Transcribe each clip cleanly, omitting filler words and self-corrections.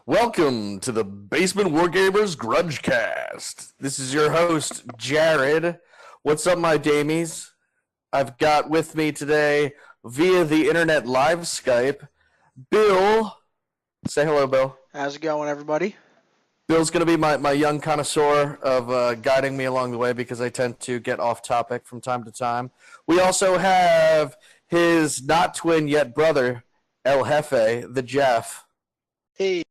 Welcome to the Basement Wargamers Grudgecast. This is your host, Jared. What's up, my damies? I've got with me today, via the internet live Skype, Bill. Say hello, Bill. How's it going, everybody? Bill's going to be my young connoisseur of guiding me along the way because I tend to get off topic from time to time. We also have his not twin yet brother, El Jefe, the Jeff. Hey.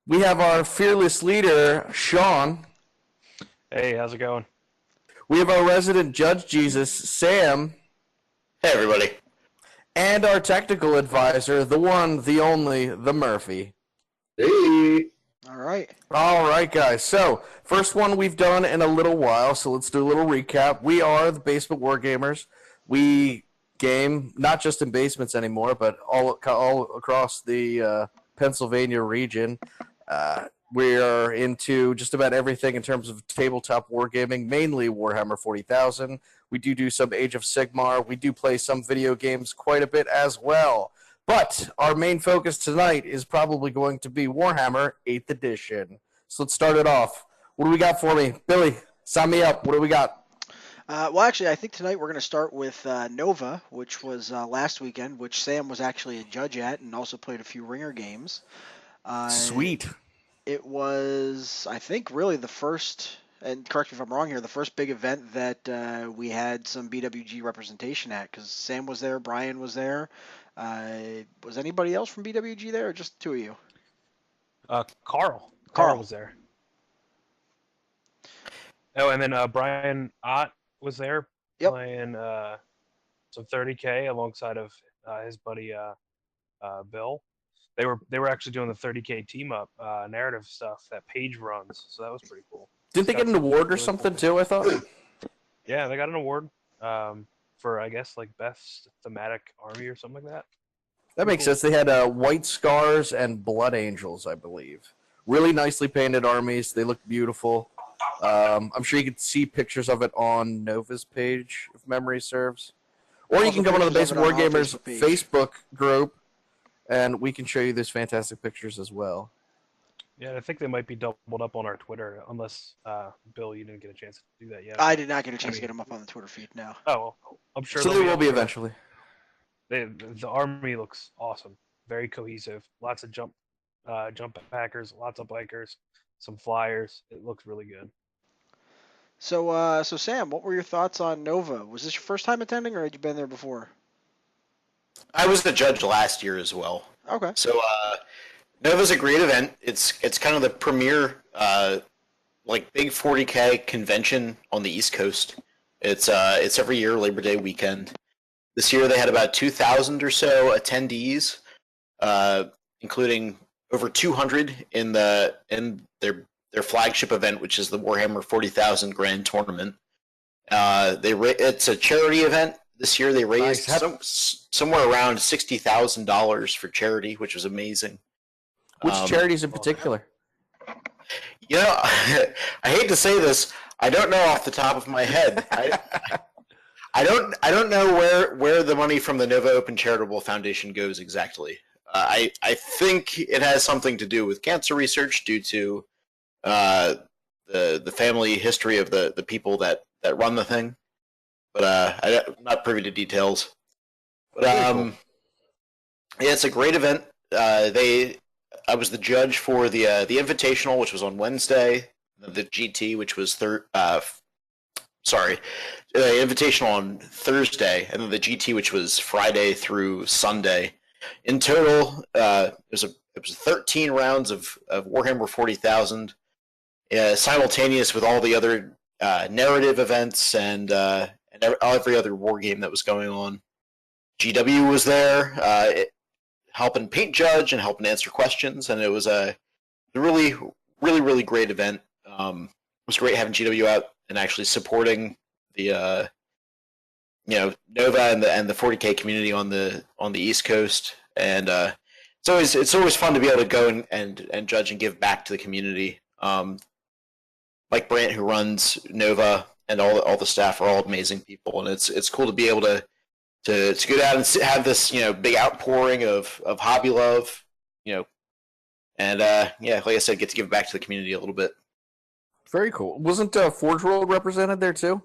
We have our fearless leader, Sean. Hey, how's it going? We have our resident Judge Jesus, Sam. Hey, everybody. And our technical advisor, the one, the only, the Murphy. Hey. All right. All right, guys. So, first one we've done in a little while, so let's do a little recap. We are the Basement Wargamers. We game not just in basements anymore, but all across the Pennsylvania region. We are into just about everything in terms of tabletop wargaming, mainly Warhammer 40,000. We do some Age of Sigmar. We do play some video games quite a bit as well. But our main focus tonight is probably going to be Warhammer 8th Edition. So let's start it off. What do we got for me? Billy, sign me up. What do we got? Well, actually, I think tonight we're going to start with Nova, which was last weekend, which Sam was actually a judge at and also played a few ringer games. Sweet. It was, I think, really the first, and correct me if I'm wrong here, the first big event that we had some BWG representation at, because Sam was there, Brian was there. Was anybody else from BWG there, or just the two of you? Carl. Carl. Carl was there. Oh, and then Brian Ott was there playing some 30K alongside of his buddy Bill. They were actually doing the 30K team up narrative stuff that Paige runs, so that was pretty cool. Didn't they get an award or something too, I thought? Yeah, they got an award for, I guess, like best thematic army or something like that. That makes sense. They had White Scars and Blood Angels, I believe. Really nicely painted armies. They look beautiful. I'm sure you can see pictures of it on Nova's page, if memory serves. Or you can come onto the Basement Wargamers Facebook group, and we can show you these fantastic pictures as well. Yeah, I think they might be doubled up on our Twitter, unless, Bill, you didn't get a chance to do that yet. I did not get a chance to get them up on the Twitter feed, no. Oh, well, I'm sure. So they will be eventually. The army looks awesome, very cohesive. Lots of jump packers, lots of bikers, some flyers. It looks really good. So Sam, what were your thoughts on Nova? Was this your first time attending, or had you been there before? I was the judge last year as well. Okay. So Nova's a great event. It's kind of the premier big 40K convention on the East Coast. It's every year Labor Day weekend. This year they had about 2,000 or so attendees, including over 200 in their flagship event, which is the Warhammer 40,000 Grand Tournament. It's a charity event. This year they raised somewhere around $60,000 for charity, which was amazing. Which charities in particular? You know, I hate to say this. I don't know off the top of my head. I don't know where the money from the Nova Open Charitable Foundation goes exactly. I think it has something to do with cancer research due to the family history of the people that run the thing. But I'm not privy to details. But yeah, it's a great event. I was the judge for the Invitational, which was on Wednesday. The GT, which was Invitational on Thursday, and then the GT, which was Friday through Sunday. In total, it was 13 rounds of Warhammer 40,000, simultaneous with all the other narrative events and every other war game that was going on. GW was there, helping paint judge and helping answer questions, and it was a really, really, really great event. It was great having GW out and actually supporting the Nova and the 40K community on the East Coast, and it's always fun to be able to go and judge and give back to the community. Mike Brandt, who runs Nova, and all the staff are all amazing people, and it's cool to be able to go down and have this big outpouring of hobby love, And yeah, like I said, get to give back to the community a little bit. Very cool. Wasn't Forge World represented there too?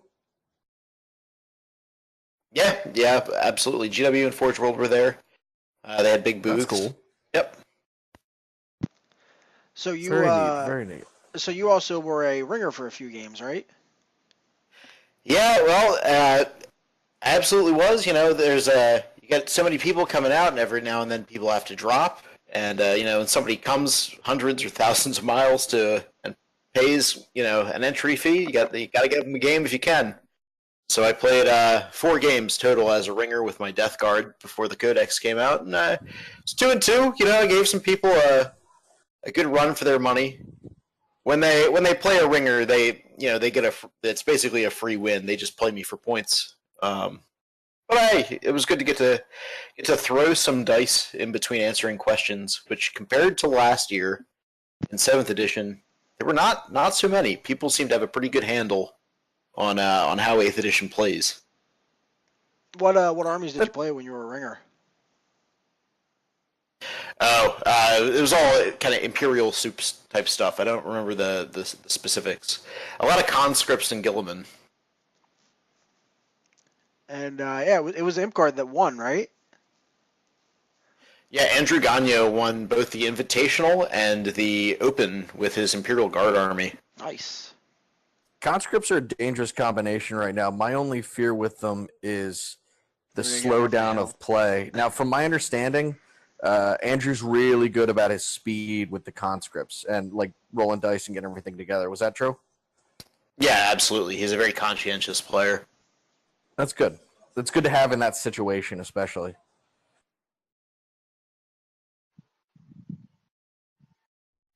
Yeah, absolutely. GW and Forge World were there. They had big booths. That's cool. Yep. So you Very neat. Very neat. So you also were a ringer for a few games, right? Yeah, well, absolutely was. You know, there's you got so many people coming out, and every now and then people have to drop. And you know, when somebody comes hundreds or thousands of miles and pays, you know, an entry fee, you got to give them a game if you can. So I played 4 games total as a ringer with my Death Guard before the Codex came out, and it's 2-2. You know, I gave some people a good run for their money. When they play a ringer, they get it's basically a free win. They just play me for points. But hey, it was good to get to throw some dice in between answering questions, which compared to last year in 7th edition, there were not so many. People seem to have a pretty good handle on how 8th edition plays. What armies did you play when you were a ringer? Oh, it was all kind of Imperial soups type stuff. I don't remember the specifics. A lot of conscripts and Gilliman. And yeah, it was Imcard that won, right? Yeah, Andrew Gagno won both the Invitational and the Open with his Imperial Guard army. Nice. Conscripts are a dangerous combination right now. My only fear with them is the slowdown of play. Now, from my understanding, Andrew's really good about his speed with the conscripts and like rolling dice and getting everything together. Was that true? Yeah, absolutely. He's a very conscientious player. That's good. That's good to have in that situation, especially.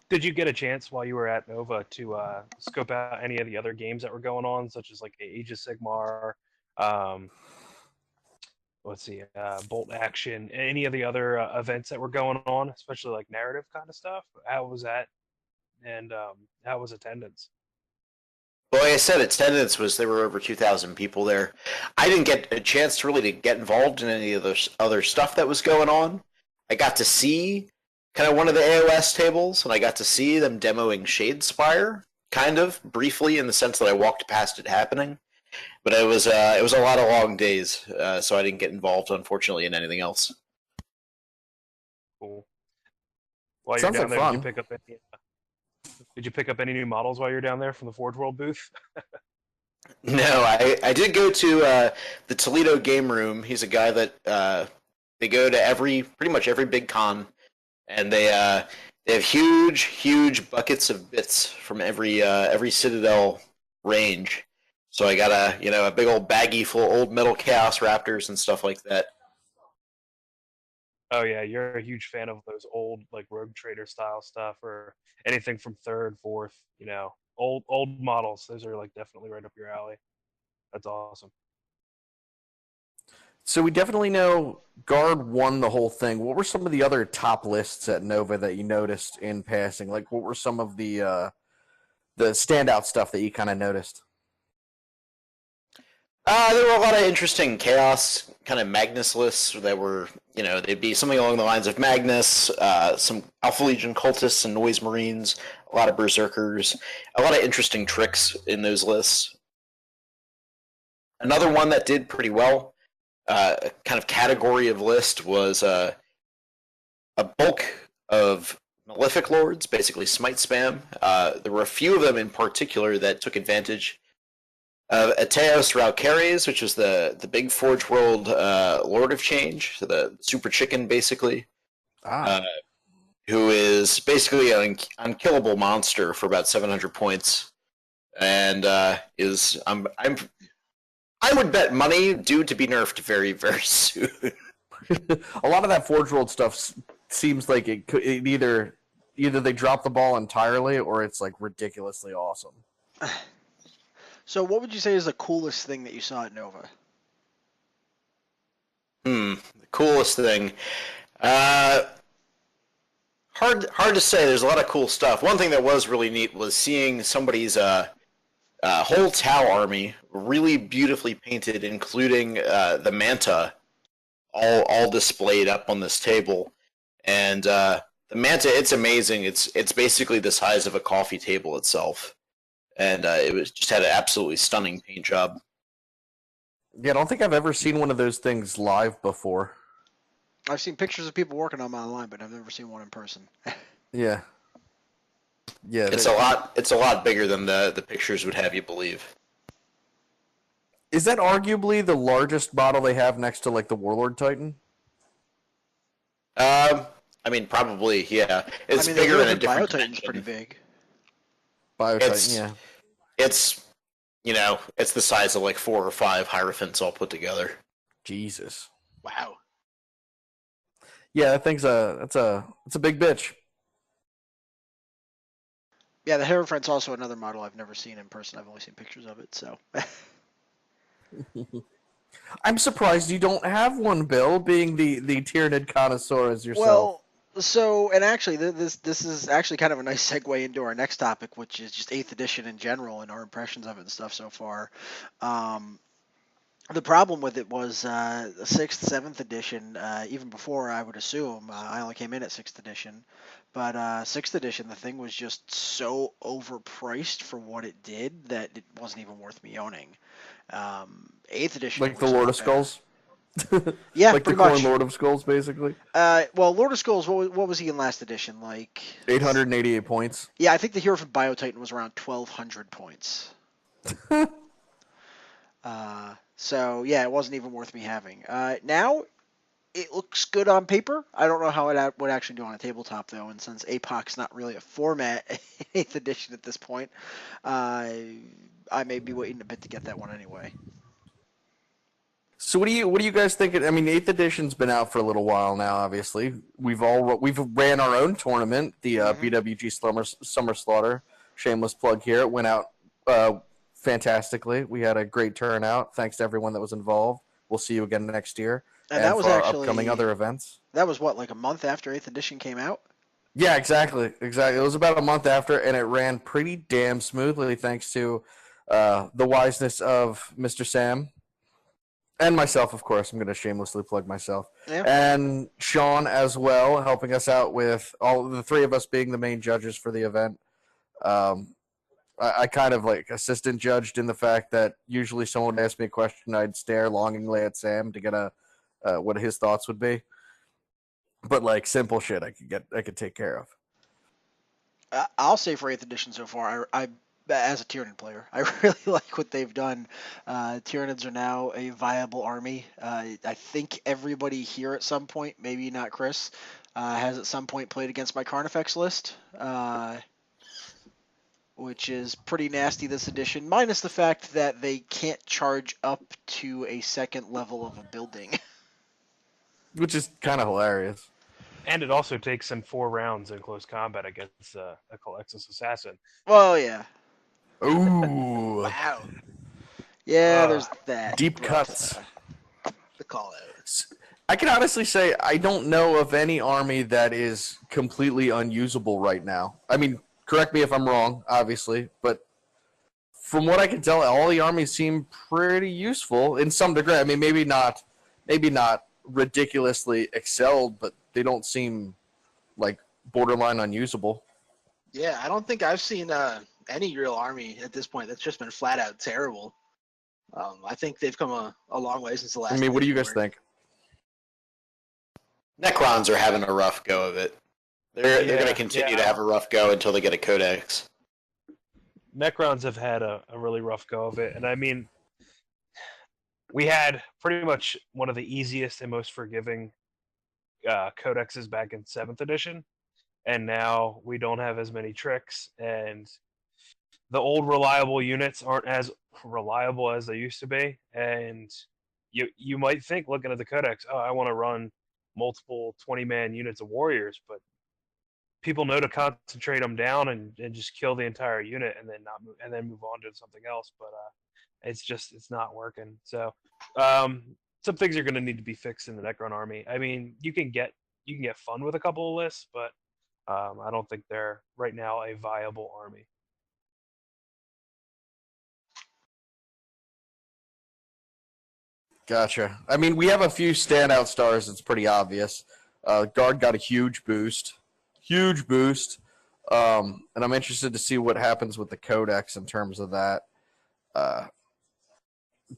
Did you get a chance while you were at Nova to scope out any of the other games that were going on, such as like Age of Sigmar, Bolt Action, any of the other events that were going on, especially like narrative kind of stuff? How was that, and how was attendance? Well, like I said, attendance there were over 2,000 people there. I didn't get a chance to get involved in any of the other stuff that was going on. I got to see kind of one of the AOS tables, and I got to see them demoing Shadespire, kind of briefly, in the sense that I walked past it happening. But it was a lot of long days, so I didn't get involved, unfortunately, in anything else. Cool. While Sounds you're down like there, fun. did you pick up any new models while you're down there from the Forge World booth? No, I did go to the Toledo Game Room. He's a guy that they go to pretty much every big con, and they have huge buckets of bits from every Citadel range. So I got a big old baggie full of old metal Chaos Raptors and stuff like that. Oh yeah, you're a huge fan of those old like Rogue Trader style stuff, or anything from 3rd, 4th, old models. Those are like definitely right up your alley. That's awesome. So we definitely know Guard won the whole thing. What were some of the other top lists at Nova that you noticed in passing? Like, what were some of the standout stuff that you kind of noticed? There were a lot of interesting Chaos kind of Magnus lists that were, they'd be something along the lines of Magnus, some Alpha Legion cultists and Noise Marines, a lot of Berserkers, a lot of interesting tricks in those lists. Another one that did pretty well, kind of category of list, was a bulk of Malefic Lords, basically Smite spam. There were a few of them in particular that took advantage of Ateos Raucares, which is the big Forge World Lord of Change, so the super chicken, basically, who is basically an unkillable monster for about 700 points, and I would bet money due to be nerfed very, very soon. A lot of that Forge World stuff seems like it either they drop the ball entirely or it's like ridiculously awesome. So what would you say is the coolest thing that you saw at Nova? The coolest thing. Hard to say. There's a lot of cool stuff. One thing that was really neat was seeing somebody's whole Tau army really beautifully painted, including the Manta, all displayed up on this table. And the The Manta, it's amazing. It's basically the size of a coffee table itself, and it was just had an absolutely stunning paint job. Yeah, I don't think I've ever seen one of those things live before. I've seen pictures of people working on them online, but I've never seen one in person. Yeah. Yeah. It's a lot bigger than the pictures would have you believe. Is that arguably the largest model they have next to like the Warlord Titan? I mean, probably, yeah. It's bigger in a different Bio-Titan's dimension. pretty big. Bio-Titan, yeah. It's, it's the size of like 4 or 5 Hierophants all put together. Jesus. Wow. Yeah, that thing's it's a big bitch. Yeah, the Hierophant's also another model I've never seen in person. I've only seen pictures of it, so. I'm surprised you don't have one, Bill, being the Tyranid connoisseur as yourself. Well, so, and actually, this is actually kind of a nice segue into our next topic, which is just 8th edition in general and our impressions of it and stuff so far. The problem with it was the 6th, 7th edition, even before I would assume, I only came in at 6th edition, but 6th edition, the thing was just so overpriced for what it did that it wasn't even worth me owning. 8th edition, like the Lord of Skulls? Yeah, like the pretty core much. Lord of Skulls, basically? Well, Lord of Skulls, what was he in last edition? Like 888 points. Yeah, I think the hero from Bio-Titan was around 1,200 points. So, yeah, it wasn't even worth me having. Now, it looks good on paper. I don't know how it would actually do on a tabletop, though, and since APOC's not really a format in 8th edition at this point, I may be waiting a bit to get that one anyway. So what do you guys think? I mean, 8th edition's been out for a little while now. Obviously, we've ran our own tournament, the BWG Summer Slaughter. Shameless plug here. It went out fantastically. We had a great turnout. Thanks to everyone that was involved. We'll see you again next year. And that was for actually upcoming other events. That was what, like a month after 8th edition came out? Yeah, exactly. It was about a month after, and it ran pretty damn smoothly thanks to the wiseness of Mr. Sam. And myself, of course. I'm going to shamelessly plug myself. Yeah. And Sean as well, helping us out with all the three of us being the main judges for the event. I kind of like assistant judged in the fact that usually someone would ask me a question, I'd stare longingly at Sam to get what his thoughts would be. But like simple shit, I could take care of. I'll say for 8th edition so far, I as a Tyranid player, I really like what they've done. Tyranids are now a viable army. I think everybody here at some point, maybe not Chris, has at some point played against my Carnifex list, which is pretty nasty this edition, minus the fact that they can't charge up to a second level of a building. Which is kind of hilarious. And it also takes in 4 rounds in close combat against a Calexis Assassin. Well, yeah. Ooh. Wow. Yeah, there's that. Deep cuts. The call out. I can honestly say I don't know of any army that is completely unusable right now. I mean, correct me if I'm wrong, obviously, but from what I can tell, all the armies seem pretty useful in some degree. I mean, maybe not ridiculously excelled, but they don't seem like borderline unusable. Yeah, I don't think I've seen any real army at this point that's just been flat out terrible. I think they've come a long way since the last. I mean, what do you guys think? Necrons are having a rough go of it. They're going to continue to have a rough go until they get a codex. Necrons have had a really rough go of it, and I mean, we had pretty much one of the easiest and most forgiving codexes back in 7th edition, and now we don't have as many tricks, and the old reliable units aren't as reliable as they used to be, and you might think, looking at the codex, oh, I want to run multiple 20-man units of warriors, but people know to concentrate them down and just kill the entire unit and then move on to something else, but it's not working. So some things are going to need to be fixed in the Necron army. I mean, you can get fun with a couple of lists, but I don't think they're right now a viable army. Gotcha. I mean, we have a few standout stars. It's pretty obvious. Guard got a huge boost. huge boost. And I'm interested to see what happens with the Codex in terms of that.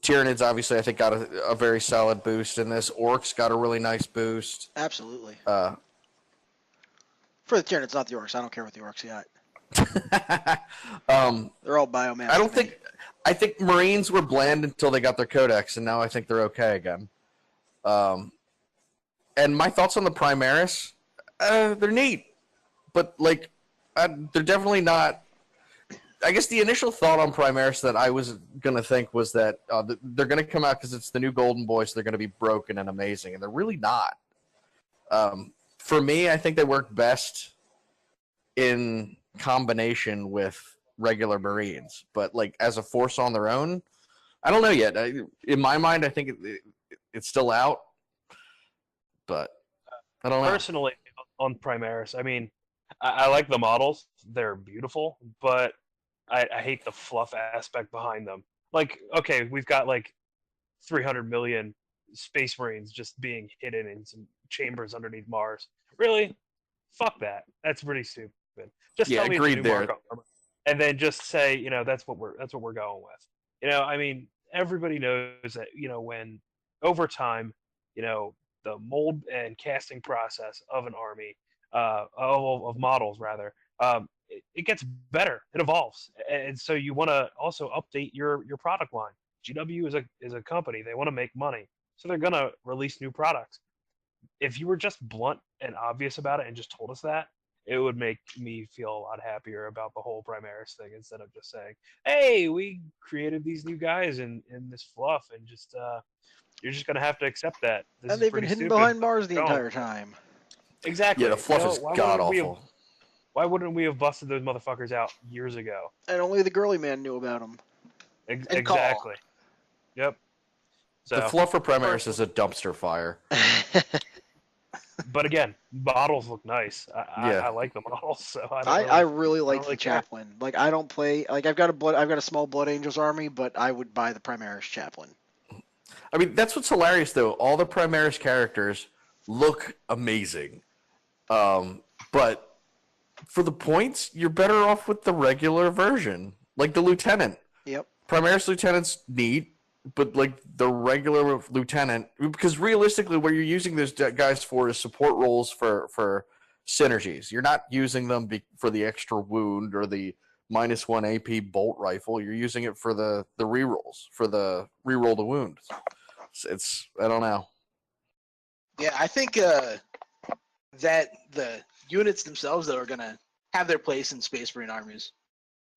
Tyranids obviously I think got a very solid boost in this. Orcs got a really nice boost. Absolutely. For the Tyranids, not the Orcs. I don't care what the Orcs got. They're all biomass. I think Marines were bland until they got their Codex, and now I think they're okay again. And my thoughts on the Primaris, they're neat, but like they're definitely not. I guess the initial thought on Primaris that I was going to think was that they're going to come out because it's the new Golden Boy, so they're going to be broken and amazing, and they're really not. For me, I think they work best in combination with regular Marines, but like as a force on their own, I don't know yet. In my mind, I think it's still out, but I don't know. Personally, on Primaris, I mean, I like the models; they're beautiful, but I hate the fluff aspect behind them. Like, okay, we've got like 300 million Space Marines just being hidden in some chambers underneath Mars. Really? Fuck that. That's pretty stupid. Just tell me it's a new mark armor, and then just say, that's what we're going with. I mean, everybody knows that, when over time, the mold and casting process of an army, of models rather, it gets better. It evolves, and so you want to also update your product line. GW is a company; they want to make money, so they're gonna release new products. If you were just blunt and obvious about it and just told us that, it would make me feel a lot happier about the whole Primaris thing instead of just saying, "Hey, we created these new guys in this fluff, and just you're just gonna have to accept that." And they've been hidden behind Mars the entire time. Exactly. Yeah, the fluff is god awful. Why wouldn't we have busted those motherfuckers out years ago? And only the girly man knew about them. Exactly. Yep. So, the fluff for Primaris is a dumpster fire. But again, models look nice. I like the models, so I really like the Chaplain. Like I don't play like I've got a small Blood Angels army, but I would buy the Primaris Chaplain. I mean, that's what's hilarious though. All the Primaris characters look amazing, but for the points, you're better off with the regular version, like the Lieutenant. Yep. Primaris Lieutenant's neat, but like the regular Lieutenant, because realistically, what you're using those guys for is support roles for synergies. You're not using them for the extra wound or the -1 AP bolt rifle. You're using it for the rerolls, for the reroll the wound. It's I don't know. Yeah, I think that the units themselves that are going to have their place in Space Marine armies.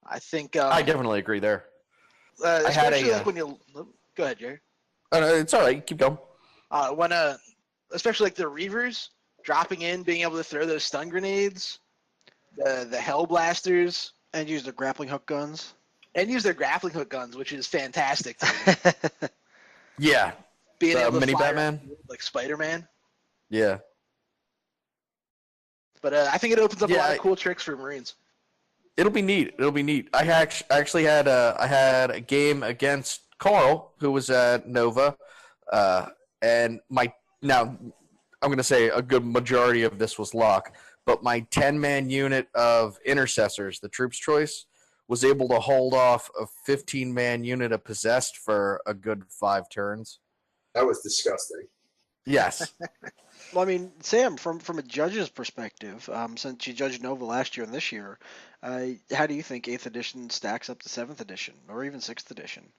I think I definitely agree there. Especially like when you go ahead, Jerry. It's all right. Keep going. Especially like the Reavers dropping in, being able to throw those stun grenades, the Hell Blasters, and use their grappling hook guns. Which is fantastic. Yeah. Being able to mini fly Batman, like Spider-Man. Yeah. But I think it opens up a lot of cool tricks for Marines. It'll be neat. I actually had a game against Carl, who was at Nova, and now I'm going to say a good majority of this was luck, but my 10-man unit of intercessors, the Troops Choice, was able to hold off a 15-man unit of Possessed for a good 5 turns. That was disgusting. Yes. Well, I mean, Sam, from a judge's perspective, since you judged Nova last year and this year, how do you think 8th edition stacks up to 7th edition, or even 6th edition?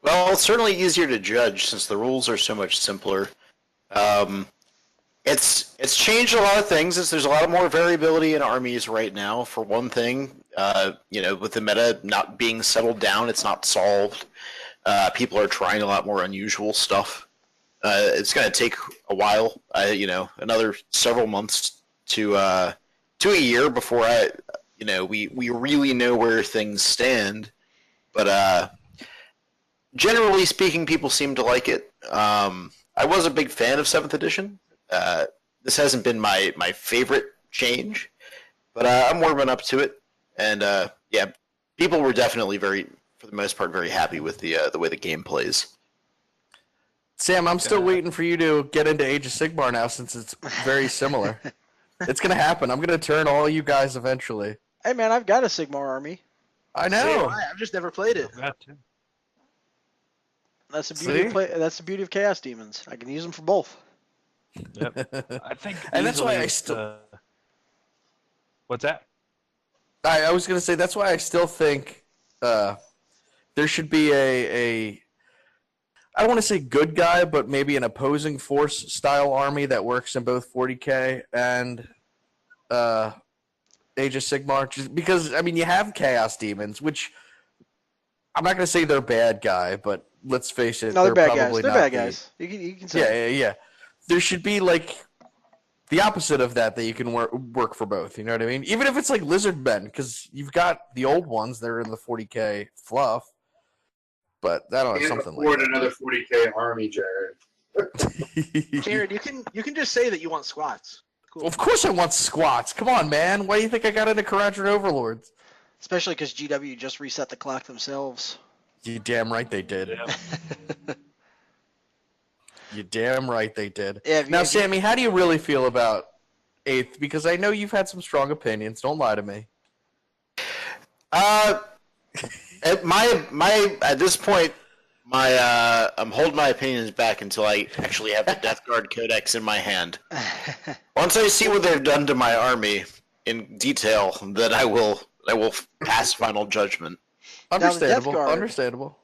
Well, it's certainly easier to judge since the rules are so much simpler. It's changed a lot of things. There's a lot more variability in armies right now. For one thing, with the meta not being settled down, it's not solved. People are trying a lot more unusual stuff. It's going to take a while, another several months to a year before we really know where things stand. But generally speaking, people seem to like it. I was a big fan of 7th edition. This hasn't been my favorite change, but I'm warming up to it. And people were definitely for the most part, very happy with the way the game plays. Sam, I'm still waiting for you to get into Age of Sigmar now, since it's very similar. It's gonna happen. I'm gonna turn all you guys eventually. Hey man, I've got a Sigmar army. I So do know. I've just never played it. I've got to. That's the beauty of See? That's the beauty of Chaos Demons. I can use them for both. Yep. I think And that's why easily I it's, still. What's that? I was gonna say that's why I still think there should be a I don't want to say good guy, but maybe an opposing force style army that works in both 40k and Age of Sigmar. Just because I mean you have Chaos Demons, which I'm not gonna say they're bad guy, but let's face it, No, they're bad guys. probably They're not bad the- guys. You can say. Yeah. There should be like the opposite of that you can work for both. You know what I mean? Even if it's like lizard men, because you've got the old ones that are in the 40k fluff. But I don't know, Can't something afford like another 40k army, Jared. that. Jared, you can just say that you want squats. Cool. Of course I want squats. Come on, man. Why do you think I got into Kharadron Overlords? Especially because GW just reset the clock themselves. You damn right they did. Yeah. You damn right they did. Yeah, Now, Sammy, how do you really feel about 8th? Because I know you've had some strong opinions. Don't lie to me. At this point, I'm holding my opinions back until I actually have the Death Guard Codex in my hand. Once I see what they've done to my army in detail, then I will pass final judgment. Understandable. Guard- Understandable.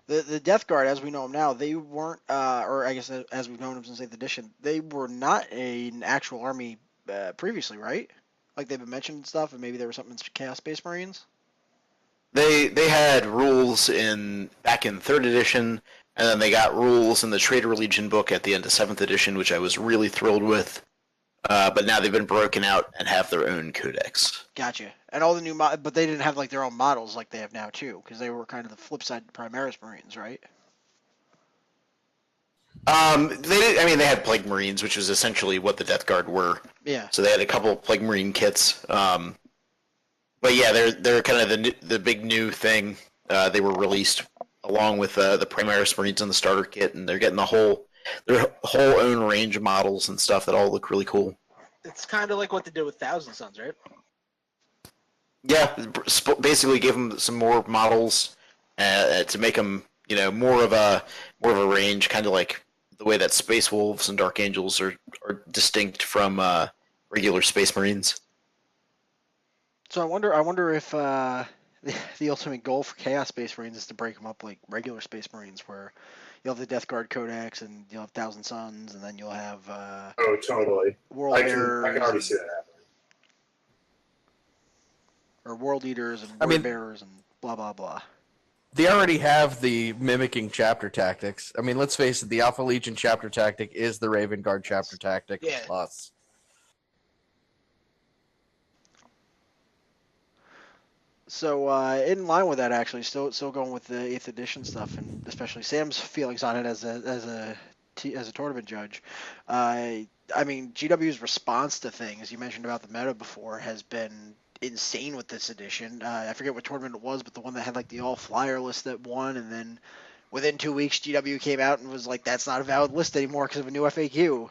The Death Guard, as we know them now, they weren't, or I guess as we've known them since 8th edition, they were not an actual army previously, right? Like they've been mentioned and stuff, and maybe there was something in Chaos Space Marines? They had rules back in 3rd edition, and then they got rules in the Traitor Legion book at the end of 7th edition, which I was really thrilled with. But now they've been broken out and have their own codex. Gotcha. And all the new but they didn't have like their own models like they have now too, because they were kind of the flip side to Primaris Marines, right? They had Plague Marines, which was essentially what the Death Guard were. Yeah. So they had a couple of Plague Marine kits. But yeah, they're kind of the big new thing. They were released along with the Primaris Marines in the starter kit, and they're getting their whole own range of models and stuff that all look really cool. It's kind of like what they did with Thousand Sons, right? Yeah, basically give them some more models to make them, more of a range, kind of like the way that Space Wolves and Dark Angels are distinct from regular Space Marines. So I wonder if the ultimate goal for Chaos Space Marines is to break them up like regular Space Marines, where you'll have the Death Guard Codex and you'll have Thousand Suns, and then you'll have Oh, totally. World I can Bearers already see that happening. or World Eaters and I Word mean- Bearers and blah blah blah. They already have the mimicking chapter tactics. I mean, let's face it, the Alpha Legion chapter tactic is the Raven Guard chapter tactic Yeah. plus. So in line with that, actually, still going with the 8th edition stuff, and especially Sam's feelings on it as a tournament judge. I mean, GW's response to things you mentioned about the meta before has been insane with this edition. I forget what tournament it was, but the one that had like the all flyer list that won, and then within 2 weeks, GW came out and was like, "That's not a valid list anymore because of a new FAQ."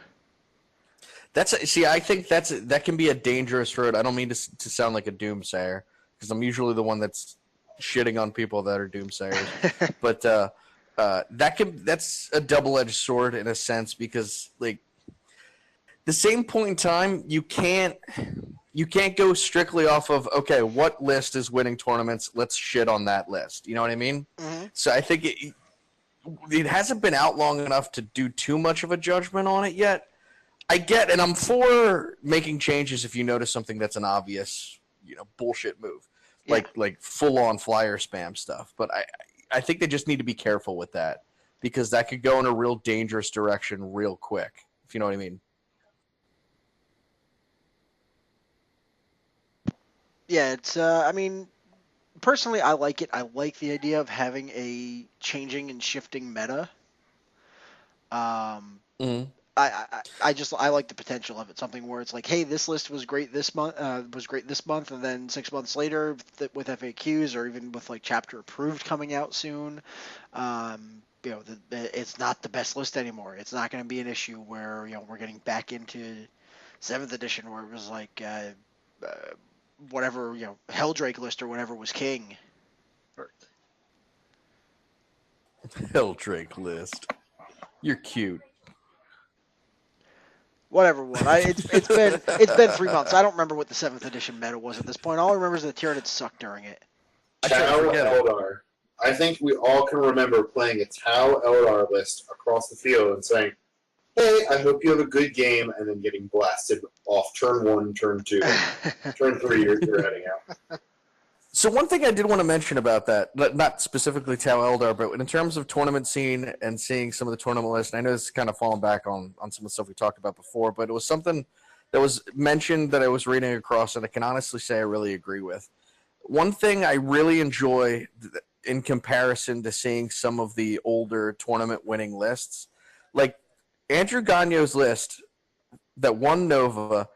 I think that can be a dangerous road. I don't mean to sound like a doomsayer, because I'm usually the one that's shitting on people that are doomsayers. But that's a double-edged sword in a sense, because like the same point in time, you can't go strictly off of, okay, what list is winning tournaments? Let's shit on that list. You know what I mean? Mm-hmm. So I think it hasn't been out long enough to do too much of a judgment on it yet. And I'm for making changes if you notice something that's an obvious, bullshit move, like full on flyer spam stuff. But I think they just need to be careful with that, because that could go in a real dangerous direction real quick, if you know what I mean. Yeah, it's. I mean, personally, I like it. I like the idea of having a changing and shifting meta. Mm-hmm. I like the potential of it. Something where it's like, hey, this list was great this month, and then 6 months later, with FAQs or even with like chapter approved coming out soon, it's not the best list anymore. It's not going to be an issue where we're getting back into 7th edition where it was like whatever, Helldrake list or whatever was king. Helldrake list. You're cute. Whatever one. It's been 3 months. I don't remember what the 7th edition meta was at this point. All I remember is that Tyranids sucked during it. Tau Eldar. I think we all can remember playing a Tau Eldar list across the field and saying, "Hey, I hope you have a good game," and then getting blasted off turn 1, turn 2, turn 3. You're heading out. So one thing I did want to mention about that, not specifically Tau Eldar, but in terms of tournament scene and seeing some of the tournament lists, and I know this is kind of falling back on some of the stuff we talked about before, but it was something that was mentioned that I was reading across, and I can honestly say I really agree with. One thing I really enjoy in comparison to seeing some of the older tournament winning lists, like Andrew Gagno's list that won Nova,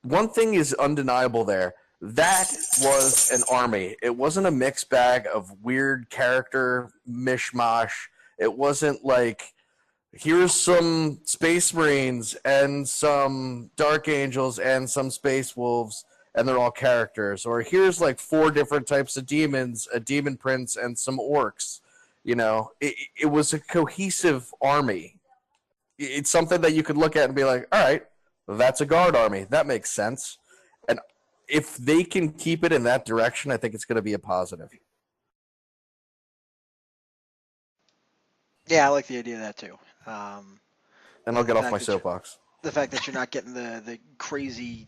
one thing is undeniable there. That was an army. It wasn't a mixed bag of weird character mishmash. It wasn't like, here's some Space Marines and some Dark Angels and some Space Wolves, and they're all characters. Or here's like 4 different types of demons, a demon prince, and some orcs. It was a cohesive army. It's something that you could look at and be like, all right, that's a guard army. That makes sense. And if they can keep it in that direction, I think it's going to be a positive. Yeah, I like the idea of that too. And I'll get off my soapbox. The fact that you're not getting the crazy,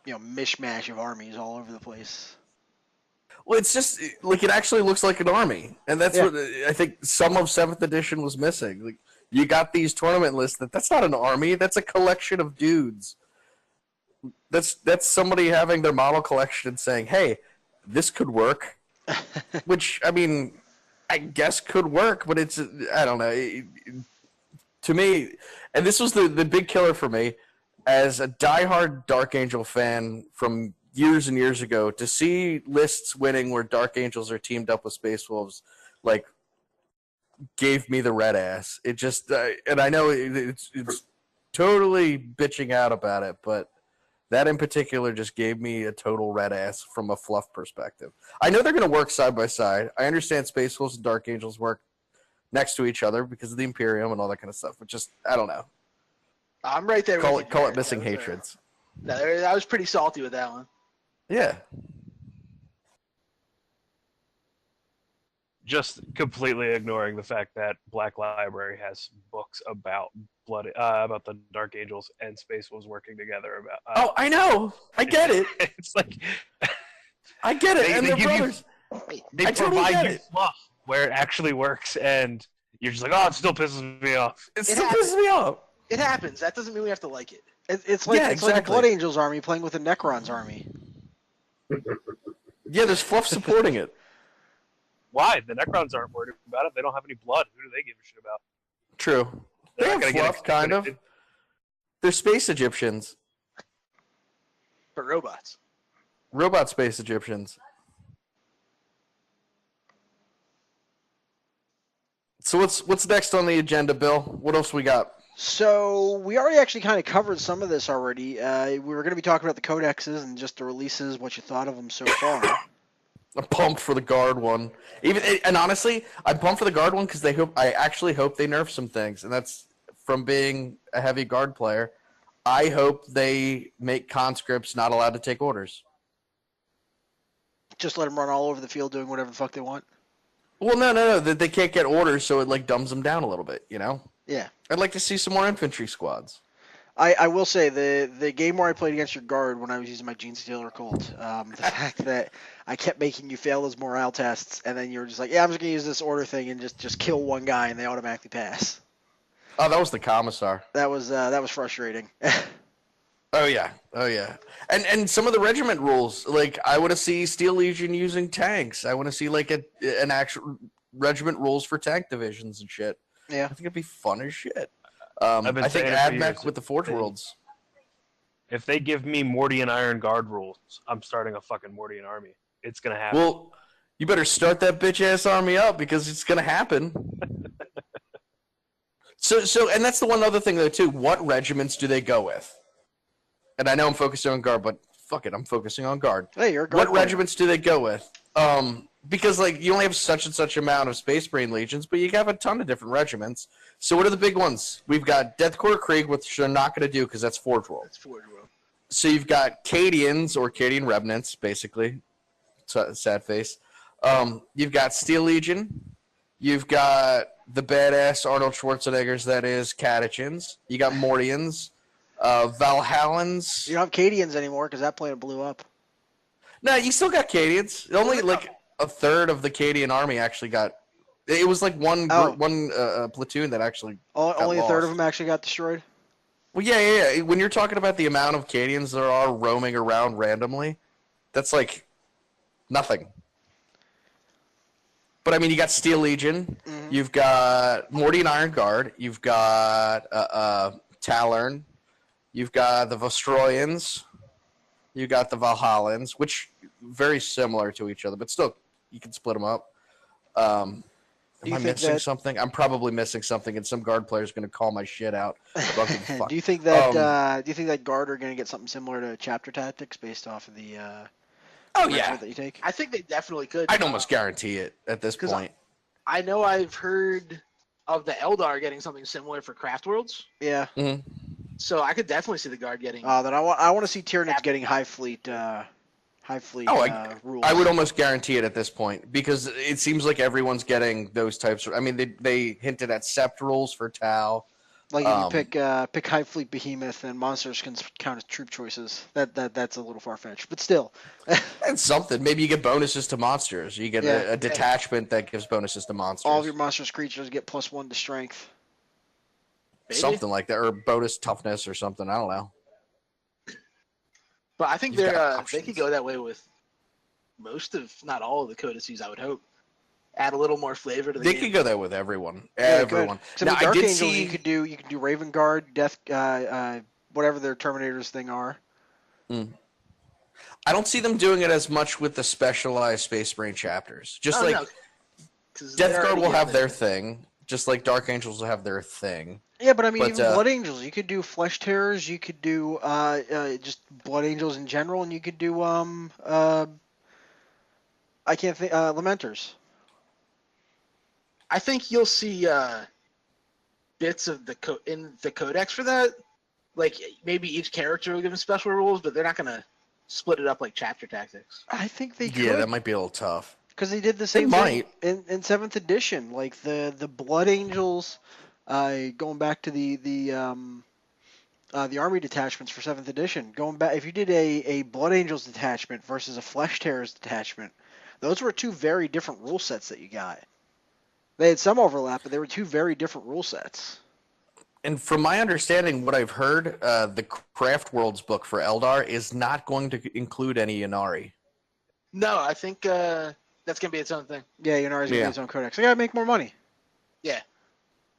mishmash of armies all over the place. Well, it's just like it actually looks like an army, and that's what I think some of 7th edition was missing. Like you got these tournament lists that's not an army; that's a collection of dudes. That's somebody having their model collection and saying, "Hey, this could work," which I mean, I guess could work, but it's I don't know. To me, and this was the big killer for me as a diehard Dark Angel fan from years and years ago. To see lists winning where Dark Angels are teamed up with Space Wolves, like, gave me the red ass. It just and I know it's totally bitching out about it, but that in particular just gave me a total red ass from a fluff perspective. I know they're going to work side by side. I understand Space Wolves and Dark Angels work next to each other because of the Imperium and all that kind of stuff. But just, I don't know. I'm right there. Call it missing hatreds. I was pretty salty with that one. Yeah. Just completely ignoring the fact that Black Library has books about about the Dark Angels and Space Wolves working together. Oh, I know. I get it. It's like I get it. And they're brothers. They provide you fluff where it actually works, and you're just like, oh, it still pisses me off. It still pisses me off. It happens. That doesn't mean we have to like it. It's like a Blood Angels army playing with a Necron's army. Yeah, there's fluff supporting it. Why? The Necrons aren't worried about it. They don't have any blood. Who do they give a shit about? True. They have fluff, kind of. They're space Egyptians. But robots. Robot space Egyptians. So what's next on the agenda, Bill? What else we got? So we already actually kind of covered some of this already. We were going to be talking about the codexes and just the releases, what you thought of them so far. I'm pumped for the guard one. And honestly, I'm pumped for the guard one because I actually hope they nerf some things, and that's from being a heavy guard player. I hope they make conscripts not allowed to take orders. Just let them run all over the field doing whatever the fuck they want. Well, no, they can't get orders, so it like dumbs them down a little bit, you know? Yeah. I'd like to see some more infantry squads. I will say the game where I played against your guard when I was using my Gene Stealer Colt, the fact that I kept making you fail those morale tests, and then you were just like, yeah, I'm just gonna use this order thing and just kill one guy, and they automatically pass. Oh, that was the commissar. That was frustrating. Oh yeah. And some of the regiment rules, like I want to see Steel Legion using tanks. I want to see like an actual regiment rules for tank divisions and shit. Yeah, I think it'd be fun as shit. I think AdMech with the Forge Worlds. If they give me Mordian Iron Guard rules, I'm starting a fucking Mordian army. It's gonna happen. Well, you better start that bitch ass army up because it's gonna happen. So, and that's the one other thing though too. What regiments do they go with? and I know I'm focusing on guard, but fuck it, I'm focusing on guard. Hey, you're a guard What player. regiments do they go with? Because like you only have such and such amount of Space Marine legions, but you have a ton of different regiments. So what are the big ones? We've got Death Korps Krieg, which they're not going to do because that's Forge World. That's Forge World. So you've got Cadians or Cadian Remnants, basically. Sad face. You've got Steel Legion. You've got the badass Arnold Schwarzeneggers, that is Catechins. You got Mortians, Valhallans. You don't have Cadians anymore because that planet blew up. No, you still got Cadians. Only like a third of the Cadian army actually got. It was like one platoon that actually. Only got a third lost. of them actually got destroyed. Well, yeah. When you're talking about the amount of Cadians there are roaming around randomly, that's like nothing. But I mean, you got Steel Legion, you've got Mordian Iron Guard, you've got Talern, you've got the Vostroyans, you got the Valhallans, which very similar to each other, but still you can split them up. Am I missing something? I'm probably missing something, and some guard player is going to call my shit out. Do you think that guard are going to get something similar to chapter tactics based off of the? That you take? I think they definitely could. I'd almost guarantee it at this point. I know I've heard of the Eldar getting something similar for Craft Worlds. Yeah. Mm-hmm. So I could definitely see the guard getting. Then I want to see Tyranids getting high fleet rules. I would almost guarantee it at this point because it seems like everyone's getting those types. I mean, they hinted at Sept rules for Tau. Like you pick high fleet behemoth and monsters can count as troop choices. That's a little far fetched, but still. That's something. Maybe you get bonuses to monsters. You get a detachment that gives bonuses to monsters. All of your monsters creatures get +1 to strength. Maybe. Something like that, or bonus toughness or something. I don't know. But I think they could go that way with most of, not all of the codices. I would hope. Add a little more flavor to the game. They could go there with everyone. Everyone. So now, Dark Angels, you could do Raven Guard, Death, whatever their Terminators thing are. I don't see them doing it as much with the specialized Space Marine chapters. Just Death Guard will have their thing, just like Dark Angels will have their thing. Yeah, but I mean, even Blood Angels, you could do Flesh Terrors, you could do just Blood Angels in general, and you could do I can't think Lamenters. I think you'll see bits of in the codex for that. Like maybe each character will give them special rules, but they're not gonna split it up like chapter tactics. I think they could. Yeah, that might be a little tough. Because they did the same thing in 7th edition. Like the Blood Angels, going back to the army detachments for 7th edition. Going back, if you did a Blood Angels detachment versus a Flesh Terrors detachment, those were two very different rule sets that you got. They had some overlap, but they were two very different rule sets. And from my understanding, what I've heard, the Craft Worlds book for Eldar is not going to include any Yanari. No, I think that's going to be its own thing. Yeah, Yanari's going to be its own codex. They got to make more money. Yeah.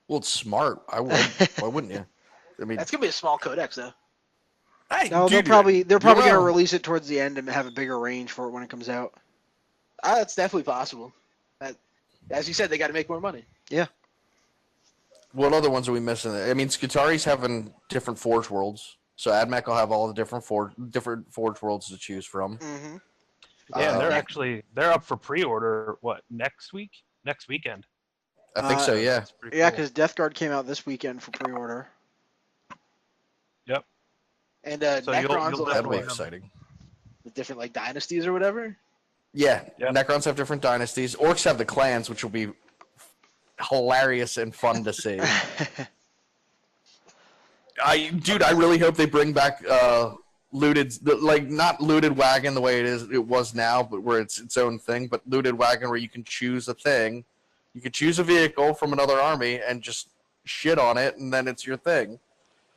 Well, it's smart. I would. Why wouldn't you? I mean, that's going to be a small codex, though. No, they're probably going to release it towards the end and have a bigger range for it when it comes out. That's definitely possible. As you said, they got to make more money. Yeah. What other ones are we missing? I mean, Skutari's having different Forge Worlds, so AdMech will have all the different Forge Worlds to choose from. Mm-hmm. Yeah, they're up for pre-order. What, next week? Next weekend? I think so. Yeah. Yeah, because Death Guard came out this weekend for pre-order. Yep. And so Necrons will that'll be exciting. The different dynasties or whatever. Yeah, yep. Necrons have different dynasties. Orcs have the clans, which will be hilarious and fun to see. I really hope they bring back looted, not looted wagon the way it was now, but where it's its own thing. But looted wagon where you can choose a thing, you can choose a vehicle from another army and just shit on it, and then it's your thing.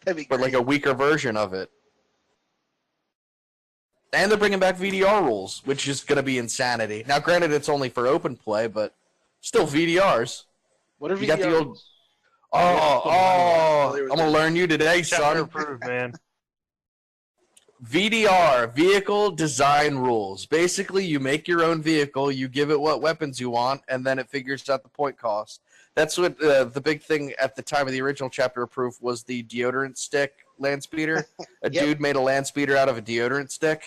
But like a weaker version of it. And they're bringing back VDR rules, which is going to be insanity. Now, granted, it's only for open play, but still VDRs. What are VDRs? You got the old... I'm going to learn you today, son. Approved, man. VDR, Vehicle Design Rules. Basically, you make your own vehicle, you give it what weapons you want, and then it figures out the point cost. That's what the big thing at the time of the original chapter approved was the deodorant stick land speeder. A dude made a land speeder out of a deodorant stick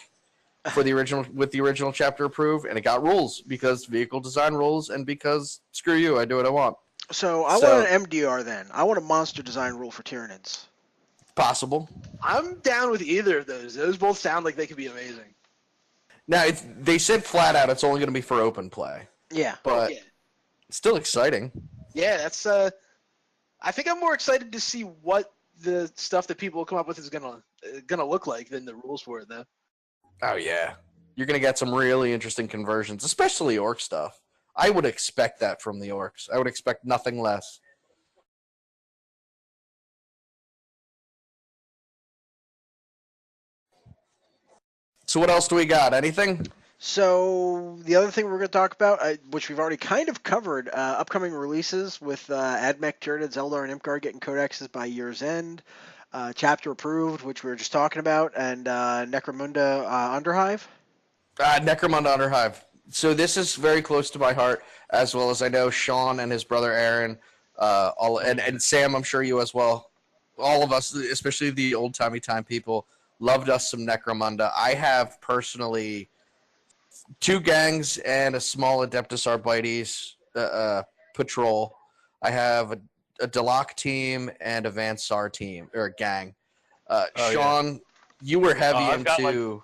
for the original chapter approved, and it got rules because vehicle design rules and because screw you, I do what I want. So I want an MDR then. I want a monster design rule for Tyranids. Possible. I'm down with either of those. Those both sound like they could be amazing. Now, they said flat out it's only going to be for open play. Yeah. But it's still exciting. Yeah, that's. I think I'm more excited to see what the stuff that people come up with is gonna look like than the rules for it, though. Oh yeah, you're going to get some really interesting conversions, especially orc stuff. I would expect that from the orcs. I would expect nothing less. So what else do we got? Anything? So the other thing we're going to talk about, which we've already kind of covered, upcoming releases with Admech, Tyranids, Eldar, and Imkar getting codexes by year's end. Chapter approved, which we were just talking about, and Necromunda Underhive. Necromunda Underhive. So this is very close to my heart, as well as I know Sean and his brother Aaron, and Sam, I'm sure you as well. All of us, especially the old-timey time people, loved us some Necromunda. I have personally 2 gangs and a small Adeptus Arbites patrol. I have a Delok team and a Vansar team, or a gang. Sean, you were heavy into...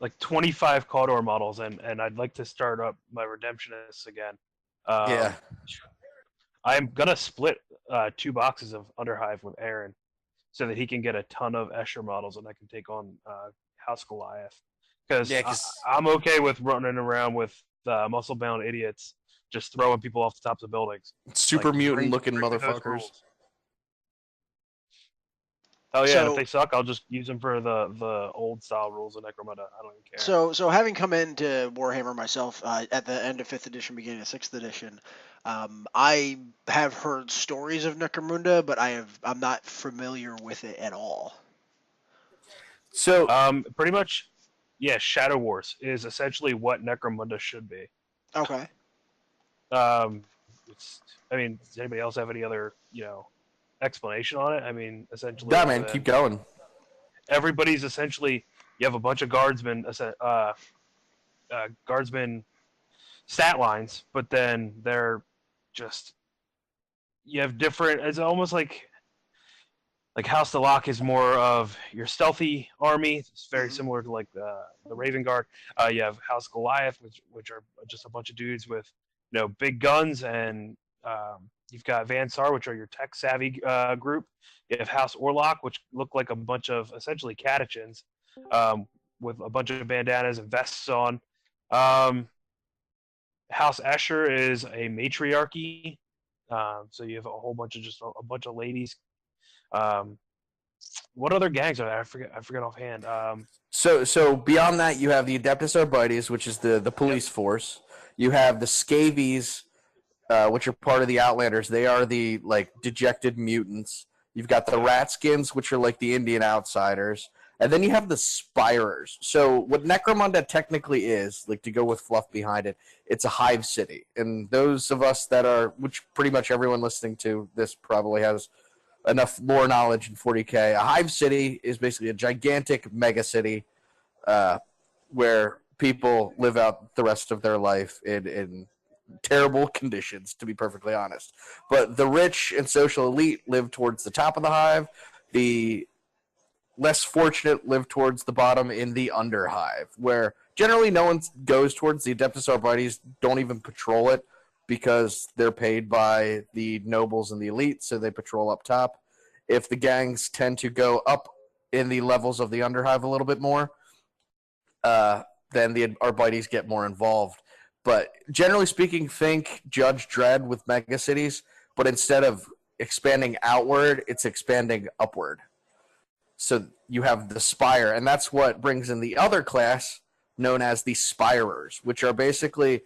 Like 25 Cawdor models, and I'd like to start up my Redemptionists again. Yeah. I'm going to split 2 boxes of Underhive with Aaron so that he can get a ton of Escher models and I can take on House Goliath. Because I'm okay with running around with muscle-bound idiots just throwing people off the tops of buildings. Super mutant-looking motherfuckers. Oh yeah, and if they suck, I'll just use them for the old style rules of Necromunda. I don't even care. So having come into Warhammer myself at the end of 5th edition, beginning of 6th edition, I have heard stories of Necromunda, but I'm not familiar with it at all. So pretty much, yeah, Shadow Wars is essentially what Necromunda should be. Okay. I mean, does anybody else have any other, explanation on it? I mean, essentially. Yeah, man, keep going. Everybody's essentially, you have a bunch of guardsmen stat lines, but then they're just, you have different, it's almost like House Delok is more of your stealthy army. It's very similar to like the Raven Guard. You have House Goliath, which are just a bunch of dudes with, big guns, and you've got Vansar, which are your tech-savvy group. You have House Orlok, which look like a bunch of, essentially, catechins with a bunch of bandanas and vests on. House Escher is a matriarchy. So you have a whole bunch of a bunch of ladies. What other gangs are there? I forget offhand. So beyond that, you have the Adeptus Arbites, which is the police force. You have the Scabies, which are part of the Outlanders. They are the dejected mutants. You've got the Ratskins, which are like the Indian outsiders, and then you have the Spirers. So what Necromunda technically is, to go with fluff behind it, it's a hive city. And those of us which pretty much everyone listening to this probably has enough lore knowledge in 40K. A hive city is basically a gigantic mega city where people live out the rest of their life in terrible conditions, to be perfectly honest. But the rich and social elite live towards the top of the hive. The less fortunate live towards the bottom in the underhive, where generally no one goes towards the Adeptus Arbites, don't even patrol it because they're paid by the nobles and the elite, so they patrol up top. If the gangs tend to go up in the levels of the underhive a little bit more, then the Arbites get more involved. But generally speaking, think Judge Dredd with megacities, but instead of expanding outward, it's expanding upward. So you have the Spire, and that's what brings in the other class known as the Spirers, which are basically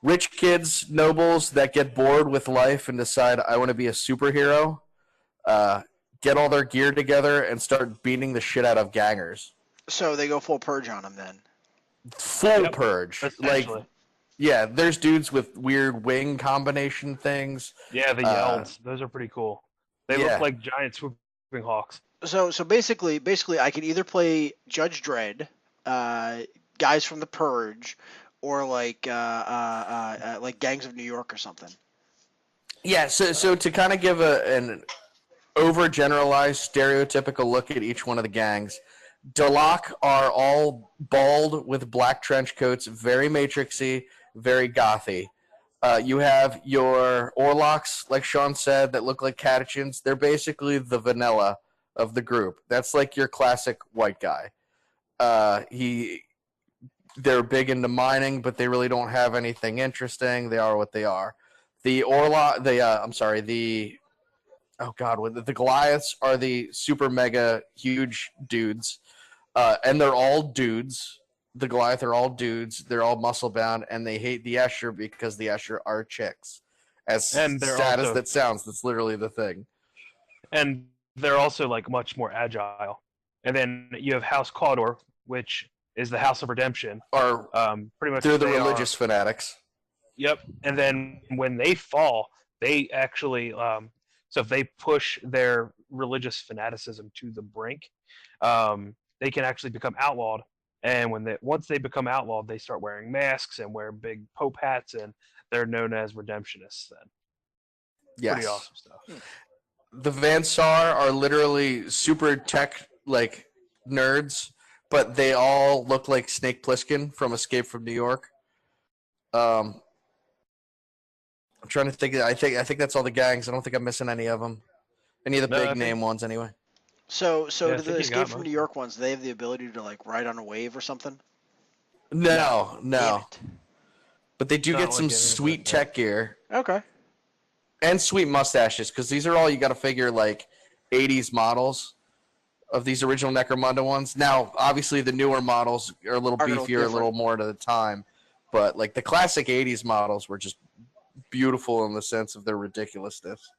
rich kids, nobles that get bored with life and decide, I want to be a superhero, get all their gear together and start beating the shit out of gangers. So they go full purge on them then? Full purge. Yeah, there's dudes with weird wing combination things. Yeah, the Yelds. Those are pretty cool. They look like giant swooping hawks. So basically, I could either play Judge Dredd, guys from the Purge, or like Gangs of New York or something. Yeah, so to kind of give an overgeneralized, stereotypical look at each one of the gangs, Delac are all bald with black trench coats, very matrixy, very gothy. You have your Orlocks, like Sean said, that look like catechins. They're basically the vanilla of the group. That's like your classic white guy. They're big into mining, but they really don't have anything interesting. They are what they are. The Goliaths are the super mega huge dudes, and they're all dudes. The Goliath are all dudes. They're all muscle bound, and they hate the Escher because the Escher are chicks. As sad as that sounds, that's literally the thing. And they're also like much more agile. And then you have House Cawdor, which is the House of Redemption. Are pretty much they're the religious fanatics. Yep. And then when they fall, they actually so if they push their religious fanaticism to the brink, they can actually become outlawed. And once they become outlawed, they start wearing masks and wear big pope hats, and they're known as redemptionists. Then, pretty awesome stuff. The Vansar are literally super tech like nerds, but they all look like Snake Plissken from Escape from New York. I'm trying to think. I think that's all the gangs. I don't think I'm missing any of them. Any of the big name ones, anyway. So do the Escape from New York ones, they have the ability to like ride on a wave or something? No. But they do get some sweet tech gear. Okay. And sweet mustaches, because these are all you got to figure like 80s models of these original Necromunda ones. Now, obviously, the newer models are a little beefier, a little more to the time. But like the classic 80s models were just beautiful in the sense of their ridiculousness.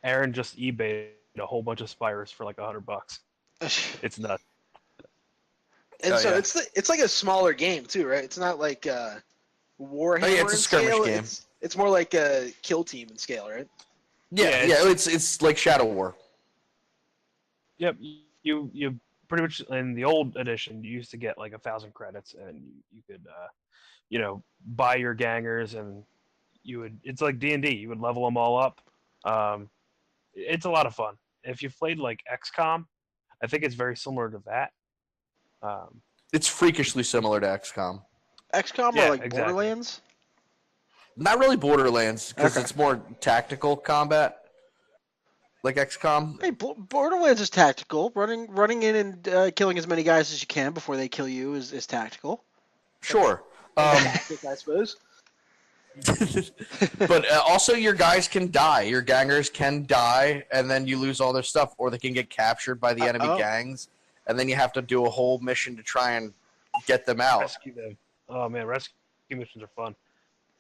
Aaron just eBayed a whole bunch of Spires for like $100. It's nuts. And it's like a smaller game too, right? It's not like Warhammer. Oh, yeah, it's a skirmish scale. game. It's more like a kill team in scale, right? Yeah, it's like Shadow War. Yep, you pretty much in the old edition you used to get like 1,000 credits, and you could buy your gangers, and it's like D&D. You would level them all up. It's a lot of fun. If you've played like XCOM, I think it's very similar to that. It's freakishly similar to XCOM. XCOM or like exactly. Borderlands? Not really Borderlands, because it's more tactical combat, like XCOM. Hey, Borderlands is tactical. Running in and killing as many guys as you can before they kill you is tactical. Sure. I suppose. But also your guys can die. Your gangers can die, and then you lose all their stuff, or they can get captured by the enemy gangs, and then you have to do a whole mission to try and get them out. Rescue them. Oh man, rescue missions are fun.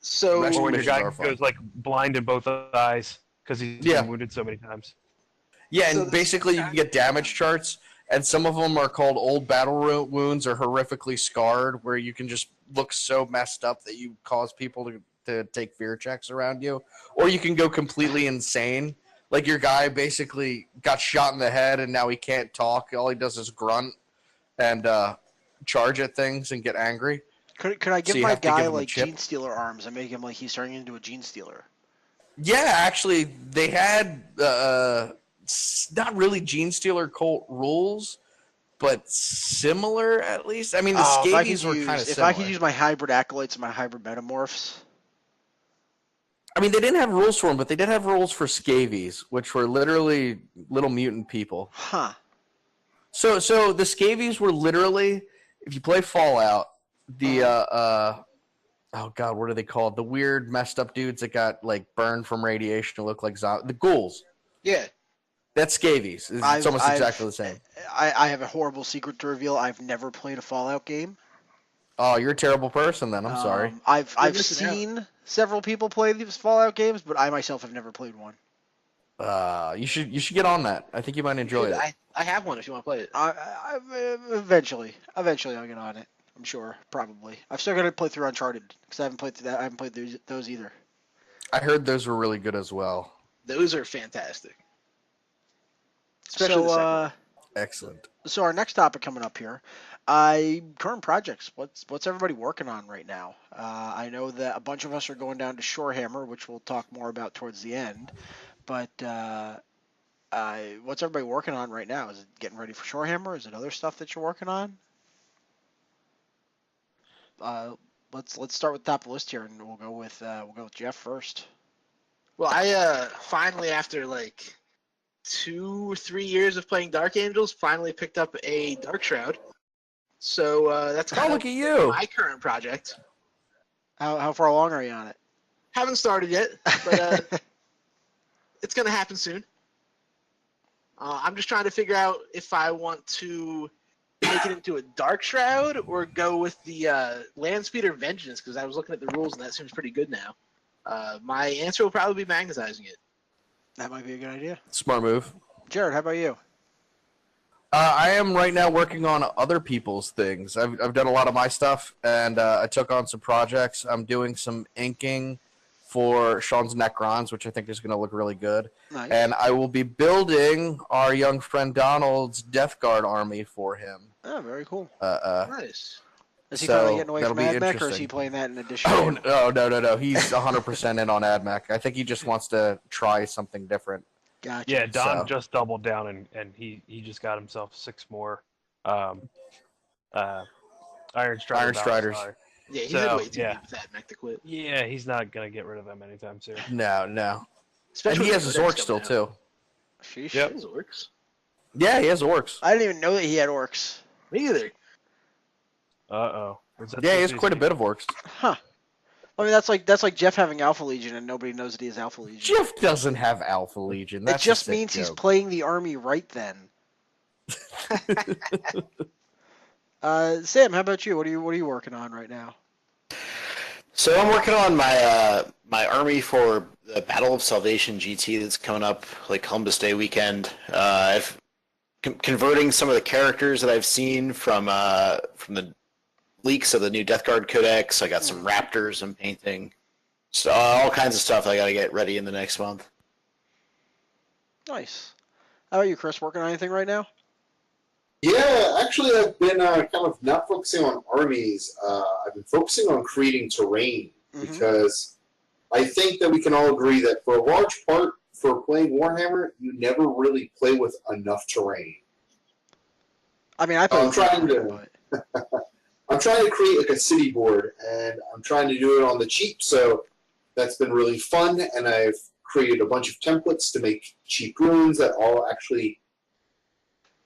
So when your guy goes like blind in both eyes because he's been wounded so many times. Yeah, and basically you can get damage charts, and some of them are called old battle wounds or horrifically scarred, where you can just look so messed up that you cause people to take fear checks around you. Or you can go completely insane. Like your guy basically got shot in the head and now he can't talk. All he does is grunt and charge at things and get angry. Could I give my guy like Gene Stealer arms and make him like he's turning into a Gene Stealer? Yeah, actually, they had not really Gene Stealer cult rules, but similar at least. I mean, the scabies were kind of similar. If I could use my hybrid acolytes and my hybrid metamorphs. I mean, they didn't have rules for them, but they did have rules for scabies, which were literally little mutant people. Huh. So the scabies were literally, if you play Fallout, the oh god, what are they called? The weird, messed up dudes that got like burned from radiation to look like zombies. The ghouls. Yeah. That's scabies. It's almost exactly the same. I have a horrible secret to reveal. I've never played a Fallout game. Oh, you're a terrible person then. I'm sorry. I've seen several people play these Fallout games, but I myself have never played one. You should get on that. I think you might enjoy it. I have one if you want to play it. Eventually I'll get on it. I'm sure, probably. I've still got to play through Uncharted because I haven't played through that. I haven't played those either. I heard those were really good as well. Those are fantastic. Especially the second one. Excellent. So our next topic coming up here, current projects. What's everybody working on right now? I know that a bunch of us are going down to Shorehammer, which we'll talk more about towards the end. But what's everybody working on right now? Is it getting ready for Shorehammer? Is it other stuff that you're working on? Let's start with the top of the list here, and we'll go with Jeff first. Well, I finally, after like 2 or 3 years of playing Dark Angels, finally picked up a Dark Shroud. So that's kind look at you. my current project. How far along are you on it? Haven't started yet, but it's gonna happen soon. I'm just trying to figure out if I want to make it into a Dark Shroud or go with the Landspeeder Vengeance, because I was looking at the rules and that seems pretty good now. My answer will probably be magnetizing it. That might be a good idea. Smart move. Jared, how about you? I am right now working on other people's things. I've done a lot of my stuff, and I took on some projects. I'm doing some inking for Sean's Necrons, which I think is going to look really good. Nice. And I will be building our young friend Donald's Death Guard army for him. Oh, very cool. Nice. Is he so finally getting away that'll from be AdMech, or is interesting. he playing that in addition? Oh, no. He's 100% in on AdMech. I think he just wants to try something different. Gotcha. Yeah, Don So- just doubled down and he just got himself 6 more Iron Strider Striders. Battlestar. Yeah, he's So, way too yeah. deep with that mech to quit. Yeah, he's not gonna get rid of them anytime soon. No. Especially And he with has the his codex orcs still, coming out. too. Sheesh. Yep. His orcs. Yeah, he has orcs. I didn't even know that he had orcs. Me either. Uh-oh. Yeah, he has quite a bit of orcs. Huh. I mean, that's like Jeff having Alpha Legion and nobody knows that he has Alpha Legion. Jeff doesn't have Alpha Legion. It That's just a sick means he's joke. playing the army right then. Sam, how about you? What are you working on right now? So I'm working on my my army for the Battle of Salvation GT that's coming up, like Columbus Day weekend. I've converting some of the characters that I've seen from the leaks of the new Death Guard Codex. I got some Raptors I'm painting. So all kinds of stuff I got to get ready in the next month. Nice. How about you, Chris? Working on anything right now? Yeah, actually, I've been kind of not focusing on armies. I've been focusing on creating terrain because I think that we can all agree that for a large part, for playing Warhammer, you never really play with enough terrain. I mean, I play I'm with trying terrain, to. I'm trying to create like a city board, and I'm trying to do it on the cheap. So that's been really fun, and I've created a bunch of templates to make cheap runes that all actually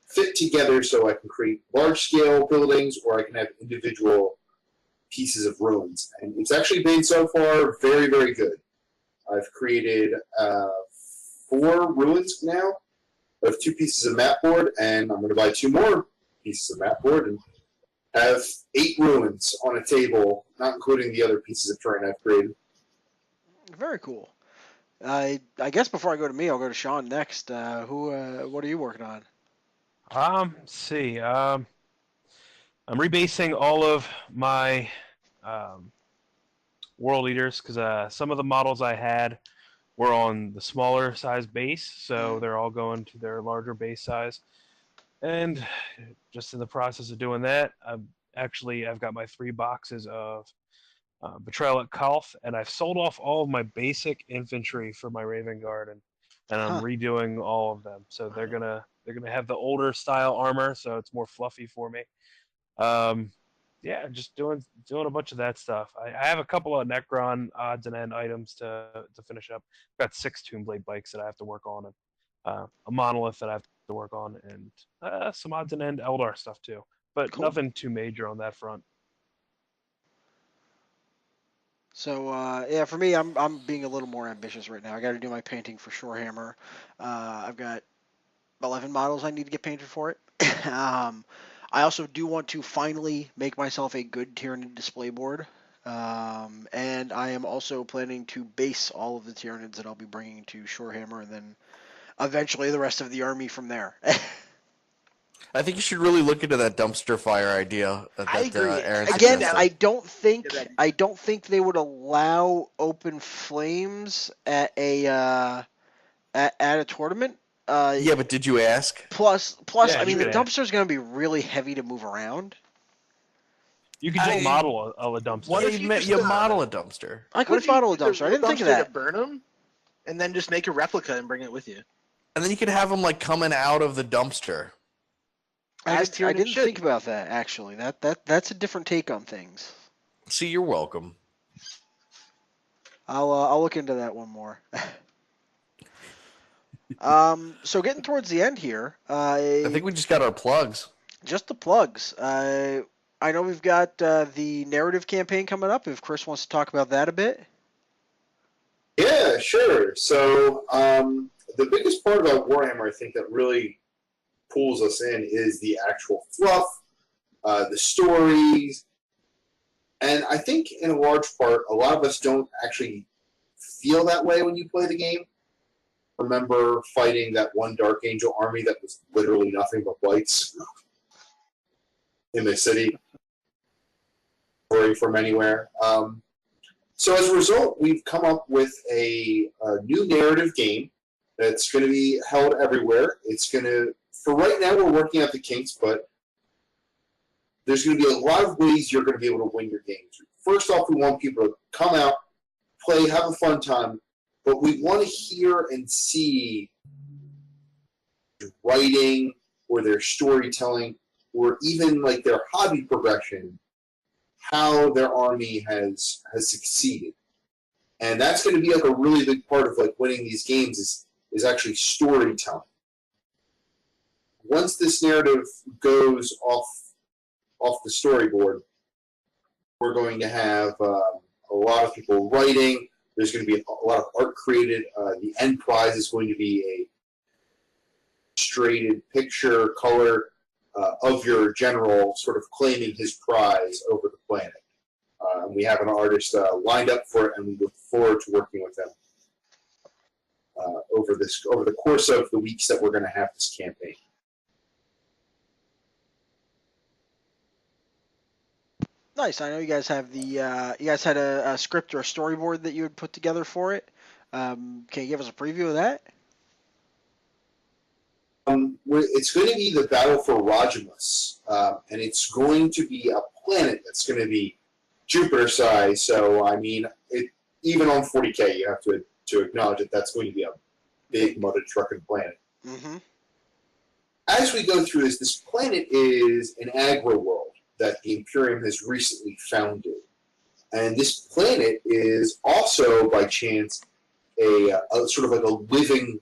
fit together, so I can create large-scale buildings, or I can have individual pieces of runes. And it's actually been so far very, very good. I've created 4 ruins now. I have 2 pieces of map board, and I'm going to buy 2 more pieces of map board, and have 8 ruins on a table, not including the other pieces of terrain I've created. Very cool. I guess before I go to me, I'll go to Sean next. What are you working on? Let's see. I'm rebasing all of my world leaders because some of the models I had were on the smaller size base, so they're all going to their larger base size. And just in the process of doing that, I've got my 3 boxes of Betrayal at Kalf, and I've sold off all of my basic infantry for my Raven Guard, and I'm redoing all of them. So they're gonna have the older style armor, so it's more fluffy for me. Yeah, just doing a bunch of that stuff. I have a couple of Necron odds and end items to finish up. I've got 6 Toonblade bikes that I have to work on, and a monolith that I have to work on, and some odds and end Eldar stuff too. But nothing too major on that front. So yeah, for me, I'm being a little more ambitious right now. I got to do my painting for Shorehammer. I've got 11 models I need to get painted for it. I also do want to finally make myself a good Tyranid display board. And I am also planning to base all of the Tyranids that I'll be bringing to Shorehammer, and then eventually the rest of the army from there. I think you should really look into that dumpster fire idea that I agree. Aaron Again, suggested. I don't think they would allow open flames at a tournament. Yeah, but did you ask? Plus, Yeah, I mean, the you could dumpster is going to be really heavy to move around. You could just model a dumpster. What If if you you just, model a dumpster? I What could if you model a use the dumpster. I didn't think of dumpster that. to burn them, and then just make a replica and bring it with you? And then you could have them like coming out of the dumpster. As I Tyranid didn't should. think about that actually. That's a different take on things. See, you're welcome. I'll look into that one more. So getting towards the end here, I think we just got our plugs. just the plugs. I know we've got the narrative campaign coming up. If Chris wants to talk about that a bit. Yeah, sure. So the biggest part about Warhammer, I think, that really pulls us in is the actual fluff, the stories, and I think in a large part, a lot of us don't actually feel that way when you play the game. Remember fighting that one Dark Angel army that was literally nothing but whites in the city, or from anywhere. So as a result, we've come up with a new narrative game that's going to be held everywhere. It's going to, for right now, we're working out the kinks, but there's going to be a lot of ways you're going to be able to win your games. First off, we want people to come out, play, have a fun time, but we want to hear and see writing or their storytelling or even like their hobby progression, how their army has succeeded. And that's going to be like a really big part of like winning these games is actually storytelling. Once this narrative goes off the storyboard, we're going to have a lot of people writing. There's going to be a lot of art created. The end prize is going to be a illustrated picture, color of your general sort of claiming his prize over the planet. And we have an artist lined up for it, and we look forward to working with them over the course of the weeks that we're going to have this campaign. Nice. I know you guys have you guys had a script or a storyboard that you had put together for it. Can you give us a preview of that? It's going to be the battle for Rogimus, and it's going to be a planet that's going to be Jupiter-sized. So, I mean, even on 40K, you have to acknowledge that that's going to be a big mother trucking planet. Mm-hmm. As we go through this planet is an agro world that the Imperium has recently founded. And this planet is also, by chance, a sort of like a living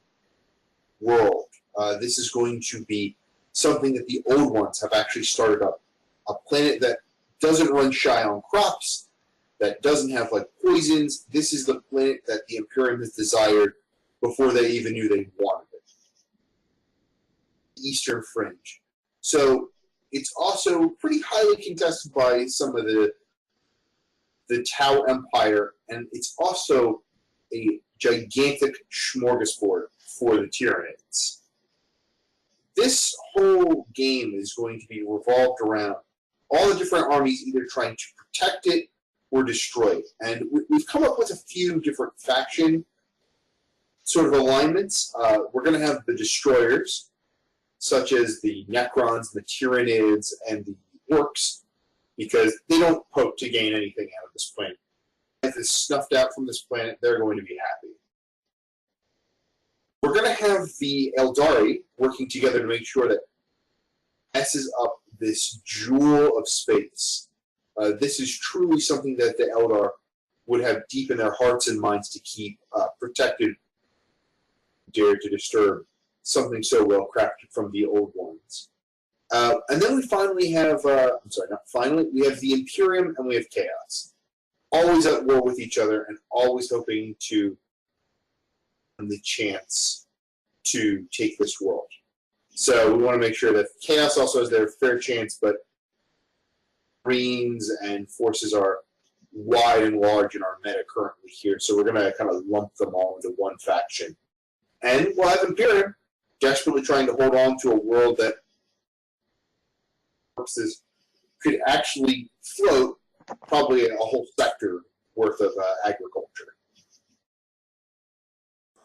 world. This is going to be something that the old ones have actually started up. A planet that doesn't run shy on crops, that doesn't have like poisons. This is the planet that the Imperium has desired before they even knew they wanted it. Eastern Fringe. So it's also pretty highly contested by some of the Tau Empire, and it's also a gigantic smorgasbord for the Tyranids. This whole game is going to be revolved around all the different armies either trying to protect it or destroy it. And we've come up with a few different faction sort of alignments. We're going to have the destroyers, such as the Necrons, the Tyranids, and the Orcs, because they don't hope to gain anything out of this planet. If it's snuffed out from this planet, they're going to be happy. We're going to have the Eldari working together to make sure that messes up this jewel of space. This is truly something that the Eldar would have deep in their hearts and minds to keep protected, dare to disturb something so well crafted from the old ones. And then we finally have, we have the Imperium and we have Chaos. Always at war with each other and always hoping to the chance to take this world. So we want to make sure that Chaos also has their fair chance, but Marines and forces are wide and large in our meta currently here. So we're going to kind of lump them all into one faction. And we'll have Imperium desperately trying to hold on to a world that purposes, could actually float probably a whole sector worth of agriculture.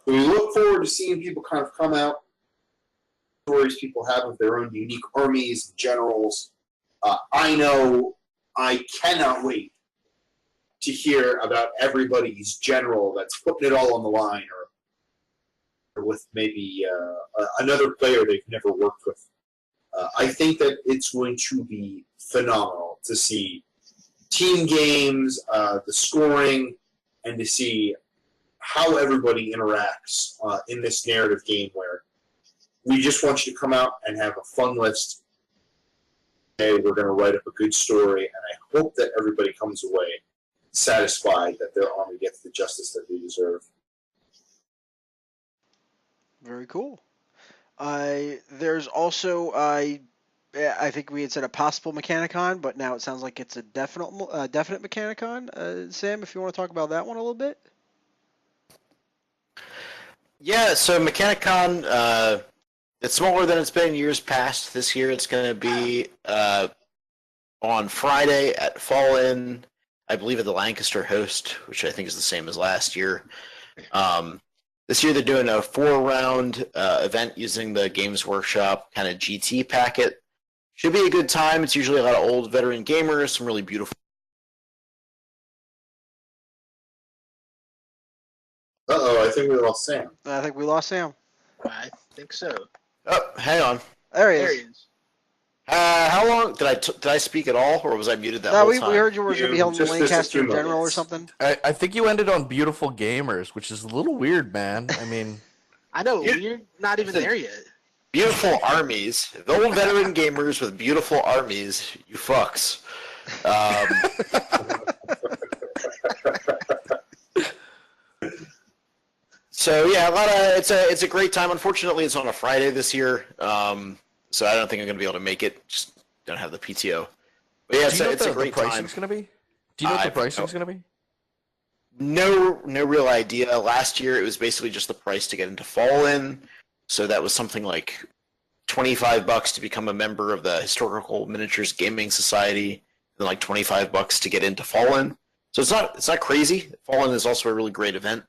We look forward to seeing people kind of come out, stories people have of their own unique armies and generals. I know I cannot wait to hear about everybody's general that's putting it all on the line, or with maybe another player they've never worked with. I think that it's going to be phenomenal to see team games, the scoring, and to see how everybody interacts in this narrative game where we just want you to come out and have a fun list. Hey, we're going to write up a good story, and I hope that everybody comes away satisfied that their army gets the justice that they deserve. Very cool. There's also, I think we had said a possible Mechanicon, but now it sounds like it's a definite Mechanicon. Sam, if you want to talk about that one a little bit. Yeah, so Mechanicon, it's smaller than it's been in years past. This year it's going to be on Friday at Fall In, I believe at the Lancaster Host, which I think is the same as last year. This year they're doing a 4-round event using the Games Workshop kind of GT packet. Should be a good time. It's usually a lot of old veteran gamers, some really beautiful. Uh-oh, I think we lost Sam. I think we lost Sam. I think so. Oh, hang on. There he There is. he is. How long did I speak at all, or was I muted that No, whole we time? heard you were going to be held in Just a Lancaster few General or moments. something. I think you ended on beautiful gamers, which is a little weird, man. I mean, I know, You- you're not even there yet. Beautiful armies. The old veteran gamers with beautiful armies. You fucks. So yeah, it's a great time. Unfortunately, it's on a Friday this year, so I don't think I'm going to be able to make it. Just don't have the PTO. But yeah, do you know it's what a great the time. pricing's going to be? Do you know what the pricing's going to be? No real idea. Last year, it was basically just the price to get into Fall In. So that was something like $25 to become a member of the Historical Miniatures Gaming Society, and like $25 to get into Fall In. So it's not crazy. Fall In is also a really great event.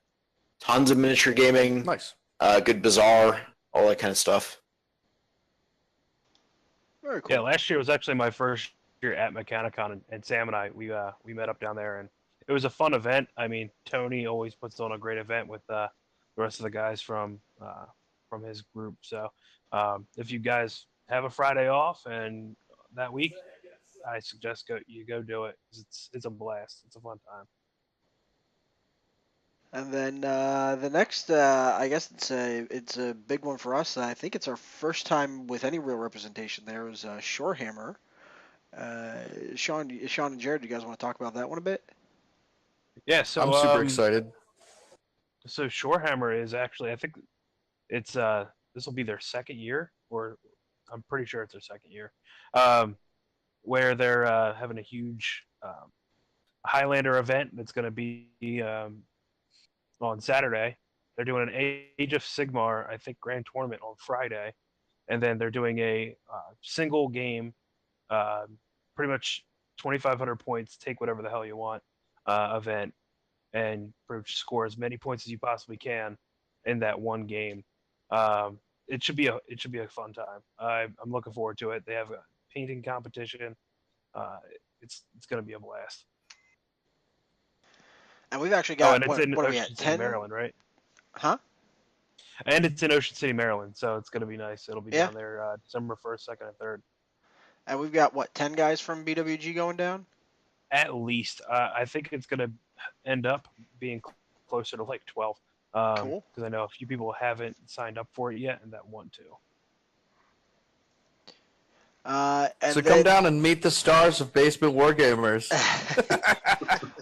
Tons of miniature gaming, Nice. good bazaar, all that kind of stuff. Very cool. Yeah, last year was actually my first year at Mechanicon, and Sam and I we met up down there, and it was a fun event. I mean, Tony always puts on a great event with the rest of the guys from his group. So if you guys have a Friday off and that week, I suggest you go do it. It's a blast. It's a fun time. And then the next, I guess it's a big one for us. I think it's our first time with any real representation. There was Shorehammer. Sean and Jared, do you guys want to talk about that one a bit? Yeah, so I'm super excited. So Shorehammer is actually, I think it's this will be their second year, or I'm pretty sure it's their second year, where they're having a huge Highlander event that's going to be on Saturday. They're doing an Age of Sigmar, I think, grand tournament on Friday, and then they're doing a single game, pretty much 2,500 points, take whatever the hell you want event, and pretty much score as many points as you possibly can in that one game. It should be a fun time. I'm looking forward to it. They have a painting competition. It's going to be a blast. And we've actually got and it's in what are we Ocean at? City, 10? Maryland, right? Huh? And it's in Ocean City, Maryland, so it's going to be nice. It'll be Yeah. down there December 1st, 2nd, and 3rd. And we've got 10 guys from BWG going down? At least. I think it's going to end up being closer to like 12. Cool. Because I know a few people haven't signed up for it yet and that want to. And So come down and meet the stars of Basement Wargamers.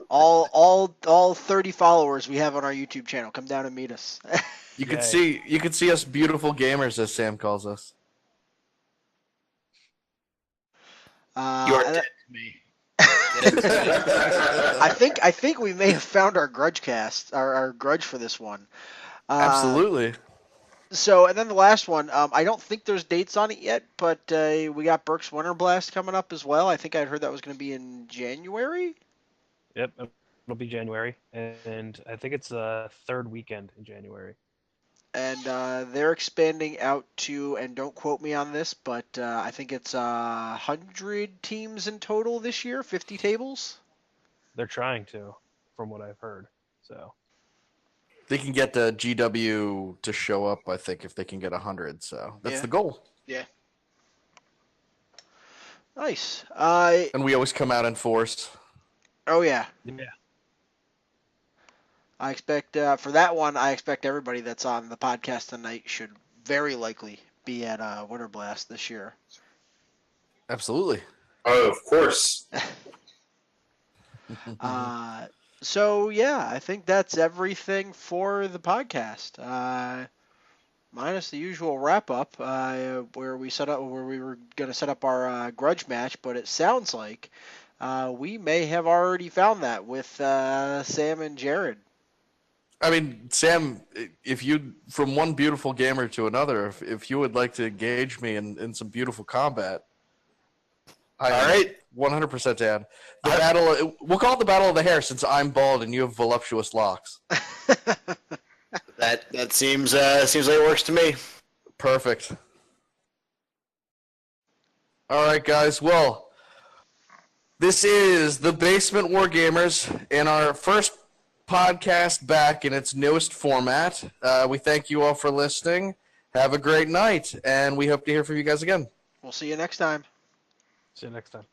all 30 followers we have on our YouTube channel. Come down and meet us. You could see us beautiful gamers, as Sam calls us. You're dead to me. I think we may have found our Grudgecast, our grudge for this one. Absolutely. So, and then the last one, I don't think there's dates on it yet, but we got Burke's Winter Blast coming up as well. I think I heard that was going to be in January. Yep, it'll be January, and I think it's the third weekend in January. And they're expanding out to, and don't quote me on this, but I think it's 100 teams in total this year, 50 tables. They're trying to, from what I've heard. So They can get the GW to show up, I think, if they can get 100. So that's the goal. Yeah. Nice. And we always come out in force. Oh, yeah. yeah, I expect, for that one, I expect everybody that's on the podcast tonight should very likely be at Winter Blast this year. Absolutely. Oh, of course. So yeah, I think that's everything for the podcast. Minus the usual wrap up, where we were going to set up our grudge match, but it sounds like we may have already found that with Sam and Jared. I mean, Sam, if you, from one beautiful gamer to another, if you would like to engage me in some beautiful combat, All right. 100% down. The battle, we'll call it the Battle of the Hair since I'm bald and you have voluptuous locks. That seems like it works to me. Perfect. All right, guys. Well, this is the Basement Wargamers in our first podcast back in its newest format. We thank you all for listening. Have a great night, and we hope to hear from you guys again. We'll see you next time. see you next time.